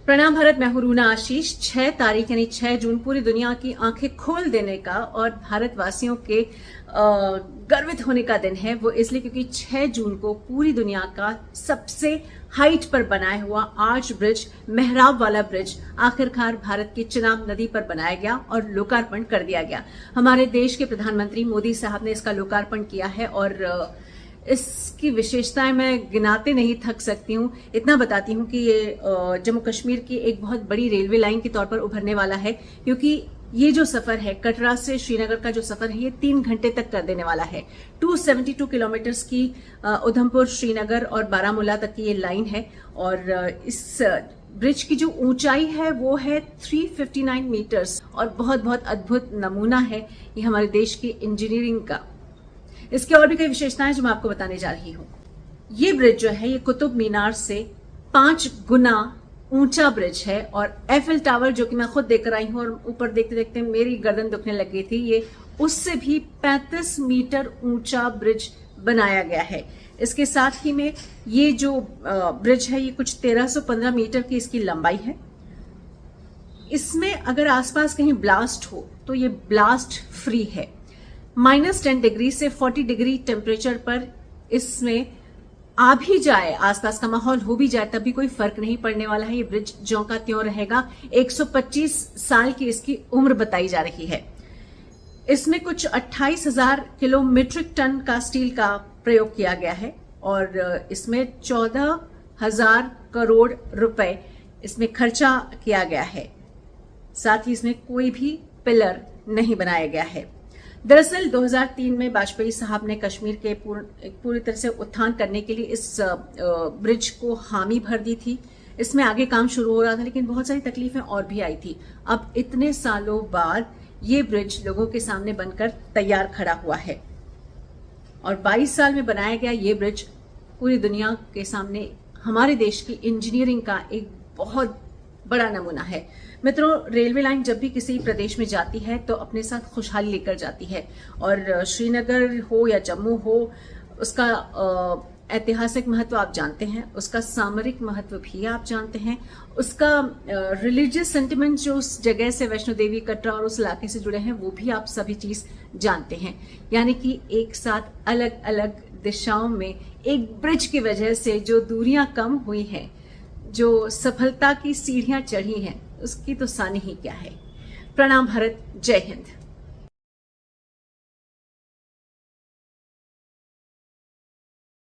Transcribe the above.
प्रणाम भारत, मैं हूं रूना आशीष। 6 तारीख यानी 6 जून पूरी दुनिया की आंखें खोल देने का और भारतवासियों के गर्वित होने का दिन है। वो इसलिए क्योंकि 6 जून को पूरी दुनिया का सबसे हाइट पर बनाया हुआ आर्च ब्रिज, मेहराब वाला ब्रिज, आखिरकार भारत की चिनाब नदी पर बनाया गया और लोकार्पण कर दिया गया। हमारे देश के प्रधानमंत्री मोदी साहब ने इसका लोकार्पण किया है और इसकी विशेषताएं मैं गिनाते नहीं थक सकती हूँ। इतना बताती हूँ कि ये जम्मू कश्मीर की एक बहुत बड़ी रेलवे लाइन के तौर पर उभरने वाला है, क्योंकि ये जो सफर है कटरा से श्रीनगर का जो सफर है ये 3 घंटे तक कर देने वाला है। 272 किलोमीटर्स की उधमपुर, श्रीनगर और बारामूला तक की ये लाइन है और इस ब्रिज की जो ऊंचाई है वो है 359 मीटर्स और बहुत बहुत अद्भुत नमूना है ये हमारे देश की इंजीनियरिंग का। इसके और भी कई विशेषताएं जो मैं आपको बताने जा रही हूँ। ये ब्रिज जो है ये कुतुब मीनार से 5 गुना ऊंचा ब्रिज है और एफिल टावर, जो कि मैं खुद देखकर आई हूँ और ऊपर देखते देखते मेरी गर्दन दुखने लग गई थी, ये उससे भी 35 मीटर ऊंचा ब्रिज बनाया गया है। इसके साथ ही में ये जो ब्रिज है ये कुछ 1315 मीटर की इसकी लंबाई है। इसमें अगर आसपास कहीं ब्लास्ट हो तो ये ब्लास्ट फ्री है। -10 डिग्री से 40 डिग्री टेम्परेचर पर इसमें आ भी जाए, आसपास का माहौल हो भी जाए, तब भी कोई फर्क नहीं पड़ने वाला है। ये ब्रिज ज्यों का त्यों रहेगा। 125 साल की इसकी उम्र बताई जा रही है। इसमें कुछ 28,000 किलो मीट्रिक टन का स्टील का प्रयोग किया गया है और इसमें 14,000 करोड़ रुपए इसमें खर्चा किया गया है। साथ ही इसमें कोई भी पिलर नहीं बनाया गया है। दरअसल 2003 में वाजपेयी साहब ने कश्मीर के पूरी तरह से उत्थान करने के लिए इस ब्रिज को हामी भर दी थी। इसमें आगे काम शुरू हो रहा था, लेकिन बहुत सारी तकलीफें और भी आई थी। अब इतने सालों बाद ये ब्रिज लोगों के सामने बनकर तैयार खड़ा हुआ है और 22 साल में बनाया गया ये ब्रिज पूरी दुनिया के सामने हमारे देश की इंजीनियरिंग का एक बहुत बड़ा नमूना है। मित्रों, रेलवे लाइन जब भी किसी प्रदेश में जाती है तो अपने साथ खुशहाली लेकर जाती है और श्रीनगर हो या जम्मू हो, उसका ऐतिहासिक महत्व आप जानते हैं, उसका सामरिक महत्व भी आप जानते हैं, उसका रिलीजियस सेंटिमेंट जो उस जगह से वैष्णो देवी, कटरा और उस इलाके से जुड़े हैं वो भी आप सभी चीज जानते हैं। यानी कि एक साथ अलग अलग दिशाओं में एक ब्रिज की वजह से जो दूरियां कम हुई हैं, जो सफलता की सीढ़ियां चढ़ी हैं, उसकी तो सानी ही क्या है। प्रणाम भारत, जय हिंद।